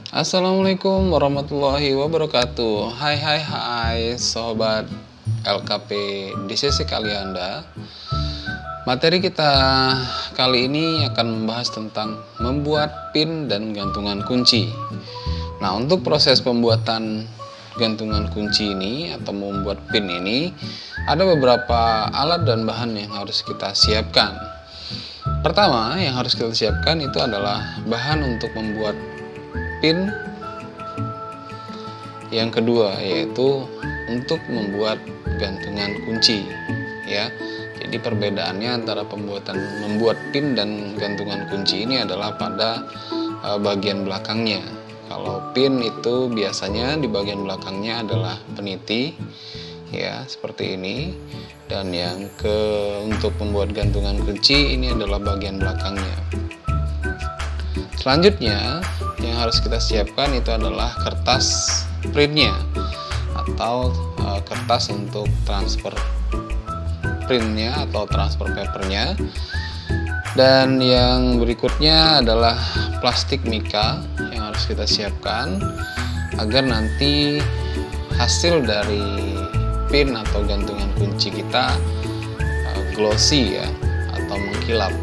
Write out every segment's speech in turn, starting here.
Assalamualaikum warahmatullahi wabarakatuh. Hai sobat LKP di sesi kali Anda. Materi kita kali ini akan membahas tentang membuat pin dan gantungan kunci. Nah, untuk proses pembuatan gantungan kunci ini atau membuat pin ini ada beberapa alat dan bahan yang harus kita siapkan. Pertama yang harus kita siapkan itu adalah bahan untuk membuat pin. Yang kedua yaitu untuk membuat gantungan kunci, ya. Jadi perbedaannya antara membuat pin dan gantungan kunci ini adalah pada bagian belakangnya. Kalau pin itu biasanya di bagian belakangnya adalah peniti, ya, seperti ini. Dan untuk membuat gantungan kunci ini adalah bagian belakangnya. Selanjutnya yang harus kita siapkan itu adalah kertas printnya atau kertas untuk transfer printnya atau transfer papernya. Dan yang berikutnya adalah plastik mika yang harus kita siapkan agar nanti hasil dari pin atau gantungan kunci kita glossy, ya, atau mengkilap.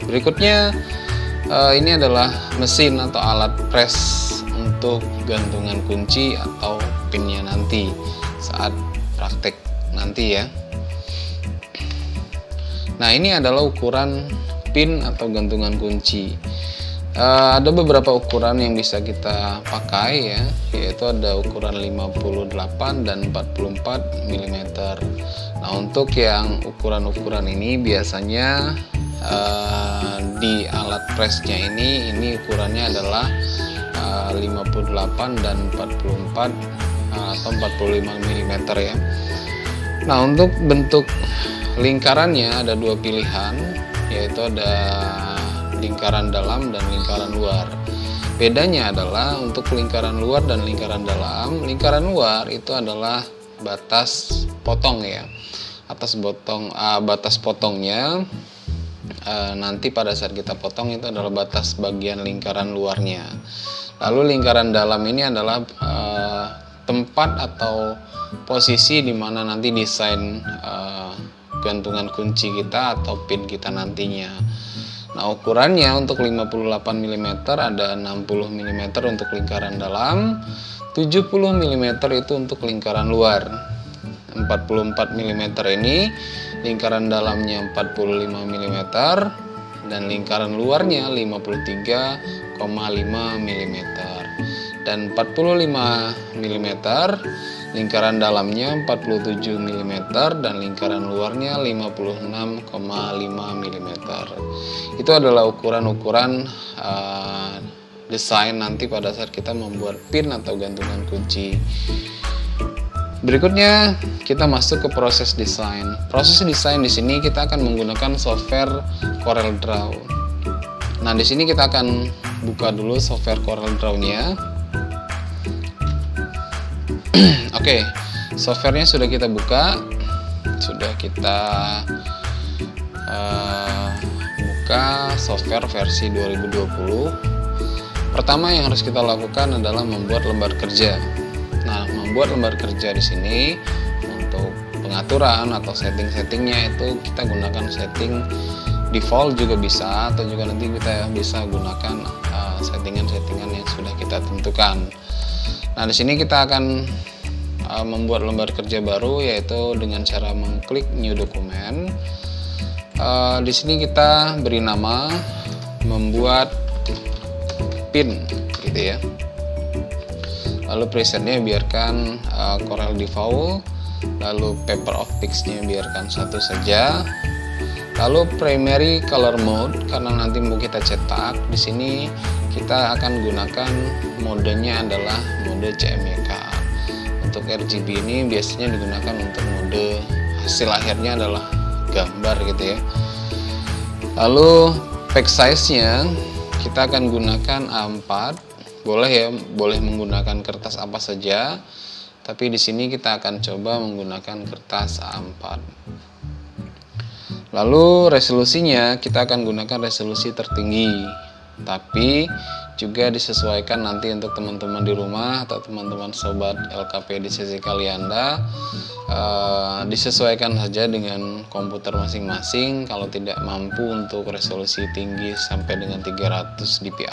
Berikutnya ini adalah mesin atau alat press untuk gantungan kunci atau pinnya nanti saat praktek nanti, ya. Nah, ini adalah ukuran pin atau gantungan kunci. Ada beberapa ukuran yang bisa kita pakai, ya, yaitu ada ukuran 58 dan 44 mm. Nah, untuk yang ukuran-ukuran ini biasanya di alat pressnya ini ukurannya adalah 58 dan 44 atau 45 mm, ya. Nah, untuk bentuk lingkarannya ada dua pilihan, yaitu ada lingkaran dalam dan lingkaran luar. Bedanya adalah untuk lingkaran luar dan lingkaran dalam. Lingkaran luar itu adalah batas potong, ya. Batas potongnya nanti pada saat kita potong itu adalah batas bagian lingkaran luarnya. Lalu lingkaran dalam ini adalah tempat atau posisi di mana nanti desain gantungan kunci kita atau pin kita nantinya. Nah, ukurannya untuk 58 mm ada 60 mm untuk lingkaran dalam, 70 mm itu untuk lingkaran luar. 44 mm ini lingkaran dalamnya 45 mm dan lingkaran luarnya 53,5 mm. Dan 45 mm lingkaran dalamnya 47 mm dan lingkaran luarnya 56,5 mm. Itu adalah ukuran-ukuran desain nanti pada saat kita membuat pin atau gantungan kunci. Berikutnya kita masuk ke proses desain. Proses desain di sini kita akan menggunakan software Corel Draw. Nah, di sini kita akan buka dulu software Corel Draw-nya. Oke, softwarenya sudah kita buka, sudah kita buka software versi 2020. Pertama yang harus kita lakukan adalah membuat lembar kerja. Nah, membuat lembar kerja di sini untuk pengaturan atau setting-settingnya itu kita gunakan setting default juga bisa, atau juga nanti kita bisa gunakan settingan-settingan yang sudah kita tentukan. Nah, di sini kita akan membuat lembar kerja baru, yaitu dengan cara mengklik new document. Di sini kita beri nama membuat pin, gitu ya. Lalu presetnya biarkan Corel Default, lalu paper optics-nya biarkan satu saja. Lalu primary color mode, karena nanti mau kita cetak, di sini kita akan gunakan modenya adalah mode CMYK. Untuk RGB ini biasanya digunakan untuk mode hasil akhirnya adalah gambar, gitu ya. Lalu pack size-nya kita akan gunakan A4. Boleh, ya, boleh menggunakan kertas apa saja, tapi di sini kita akan coba menggunakan kertas A4. Lalu resolusinya kita akan gunakan resolusi tertinggi. tapi juga disesuaikan nanti untuk teman-teman di rumah atau teman-teman sobat LKP di sisi Kalianda, disesuaikan saja dengan komputer masing-masing. Kalau tidak mampu untuk resolusi tinggi sampai dengan 300 dpi,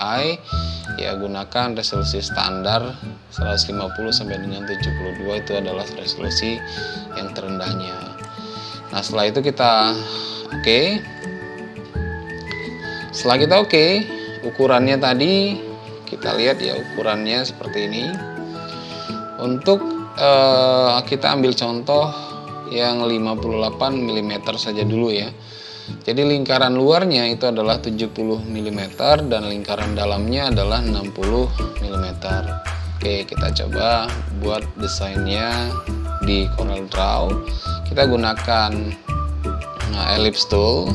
ya gunakan resolusi standar 150 sampai dengan 72, itu adalah resolusi yang terendahnya. Nah, setelah itu kita oke. Setelah kita oke, ukurannya tadi kita lihat ya, ukurannya seperti ini. Untuk kita ambil contoh yang 58 mm saja dulu ya. Jadi lingkaran luarnya itu adalah 70 mm dan lingkaran dalamnya adalah 60 mm. Oke, kita coba buat desainnya di Corel Draw. Kita gunakan ellipse tool.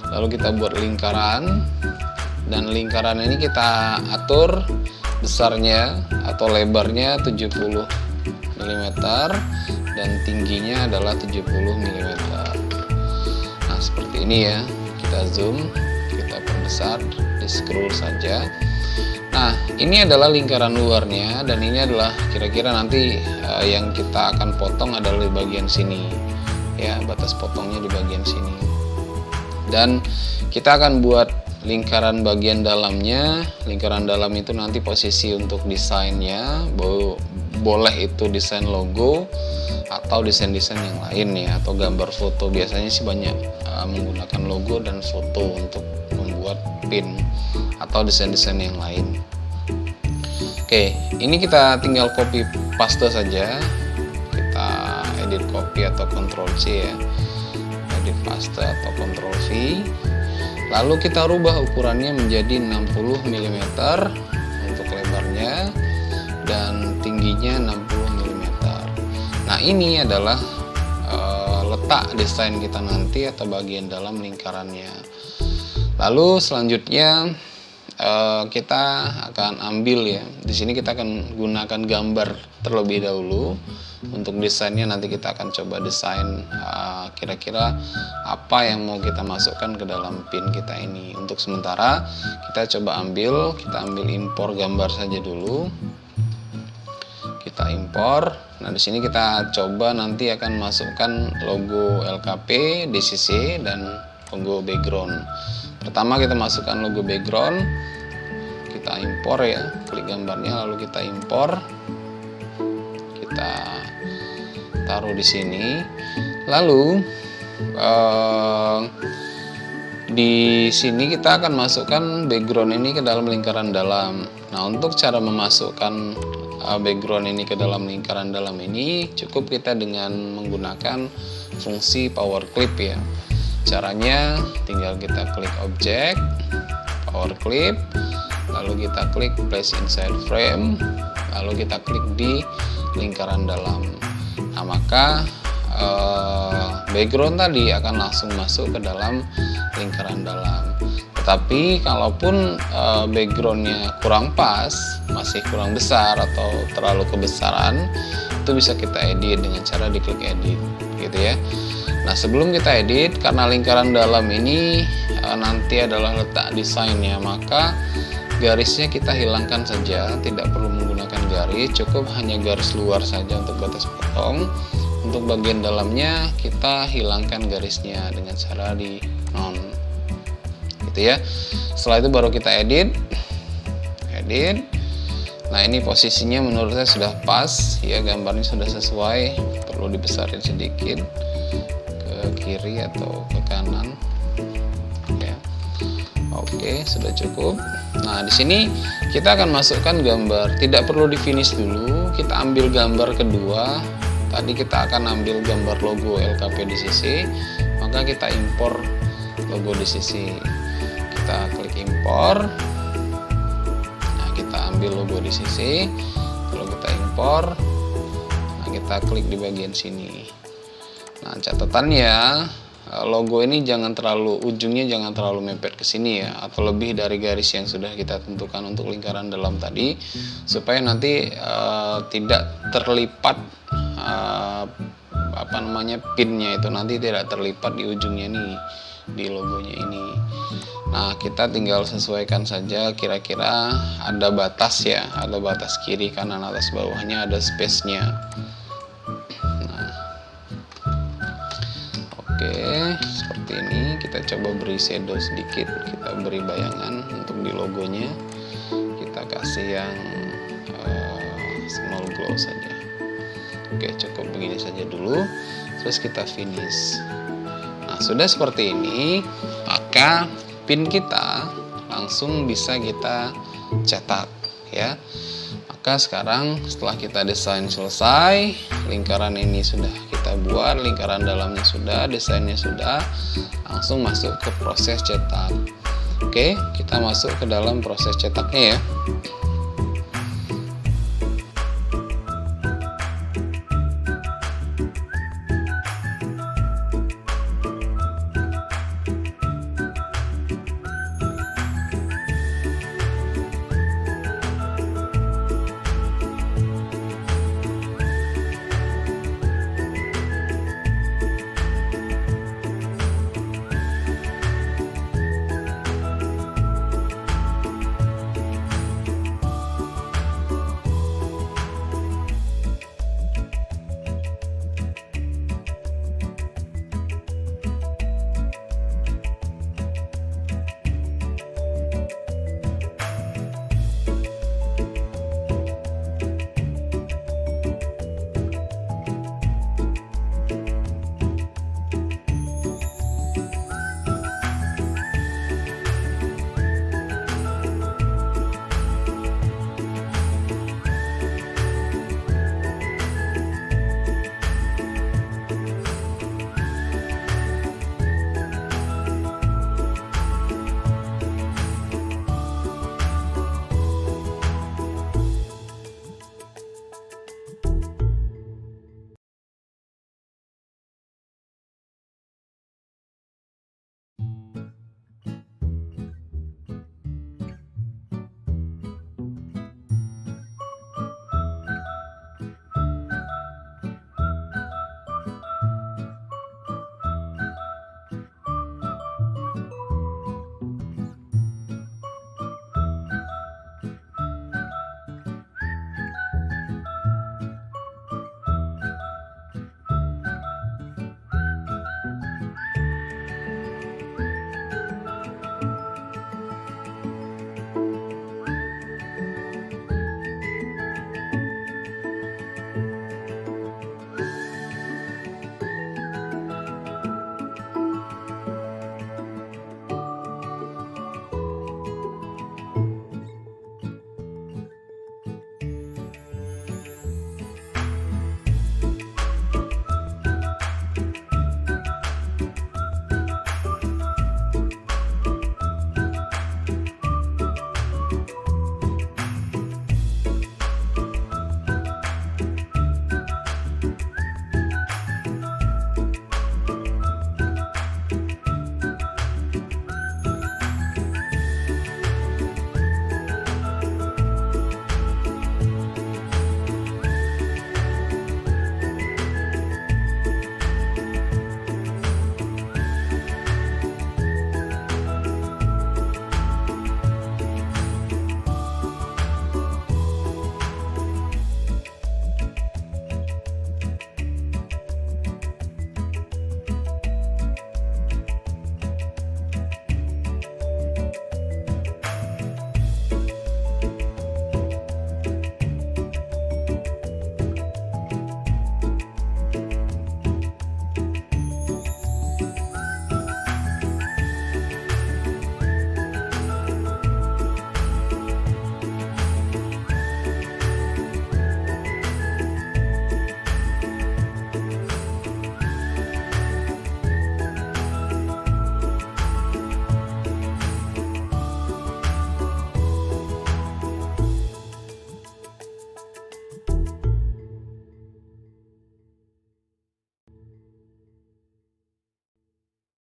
Lalu kita buat lingkaran, dan lingkaran ini kita atur besarnya atau lebarnya 70 mm dan tingginya adalah 70 mm. Nah, seperti ini ya. Kita zoom, kita perbesar, di scroll saja. Nah, ini adalah lingkaran luarnya, dan ini adalah kira-kira nanti yang kita akan potong adalah di bagian sini ya, batas potongnya di bagian sini. Dan kita akan buat lingkaran bagian dalamnya. Lingkaran dalam itu nanti posisi untuk desainnya, boleh itu desain logo atau desain-desain yang lain ya, atau gambar foto. Biasanya sih banyak menggunakan logo dan foto untuk membuat pin atau desain-desain yang lain. Oke, ini kita tinggal copy paste saja. Kita edit copy atau Ctrl C ya, edit paste atau Ctrl V. Lalu kita rubah ukurannya menjadi 60 mm untuk lebarnya dan tingginya 60 mm. Nah, ini adalah letak desain kita nanti atau bagian dalam lingkarannya. Lalu selanjutnya kita akan ambil ya. Di sini kita akan gunakan gambar terlebih dahulu. Untuk desainnya nanti kita akan coba desain kira-kira apa yang mau kita masukkan ke dalam pin kita ini. Untuk sementara kita coba kita ambil impor gambar saja dulu. Kita impor. Nah, di sini kita coba nanti akan masukkan logo LKP, DCC dan logo background. Pertama kita masukkan logo background, kita impor ya, klik gambarnya lalu kita impor, kita taruh di sini. Lalu di sini kita akan masukkan background ini ke dalam lingkaran dalam. Nah, untuk cara memasukkan background ini ke dalam lingkaran dalam ini cukup kita dengan menggunakan fungsi power clip ya. Caranya tinggal kita klik objek, power clip, lalu kita klik place inside frame, lalu kita klik di lingkaran dalam. Nah, maka background tadi akan langsung masuk ke dalam lingkaran dalam. Tetapi kalaupun backgroundnya kurang pas, masih kurang besar atau terlalu kebesaran, itu bisa kita edit dengan cara diklik edit gitu ya. Nah, sebelum kita edit, karena lingkaran dalam ini nanti adalah letak desainnya, maka garisnya kita hilangkan saja, tidak perlu menggunakan garis, cukup hanya garis luar saja untuk batas potong. Untuk bagian dalamnya kita hilangkan garisnya dengan cara di non gitu ya. Setelah itu baru kita edit. Nah, ini posisinya menurut saya sudah pas ya, gambarnya sudah sesuai, perlu dibesarin sedikit ke kiri atau ke kanan ya. Oke, sudah cukup. Nah, di sini kita akan masukkan gambar, tidak perlu di finish dulu. Kita ambil gambar kedua. Tadi kita akan ambil gambar logo LKP DCC, maka kita impor logo DCC. Kita klik impor. Nah, kita ambil logo DCC, lalu kita impor. Nah, kita klik di bagian sini. Nah, catatannya logo ini ujungnya jangan terlalu mepet ke sini ya, atau lebih dari garis yang sudah kita tentukan untuk lingkaran dalam tadi, supaya nanti tidak terlipat pinnya itu nanti tidak terlipat di ujungnya nih, di logonya ini. Nah, kita tinggal sesuaikan saja, kira-kira ada batas ya, ada batas kiri, kanan, atas, bawahnya, ada space-nya. Nah, oke, seperti ini. Kita coba beri shadow sedikit, kita beri bayangan untuk di logonya. Kita kasih yang small glow saja. Oke, cukup begini saja dulu. Terus kita finish. Nah, sudah seperti ini, maka pin kita langsung bisa kita cetak ya. Maka sekarang setelah kita desain selesai, lingkaran ini sudah kita buat, lingkaran dalamnya sudah, desainnya sudah, langsung masuk ke proses cetak. Oke, kita masuk ke dalam proses cetaknya ya.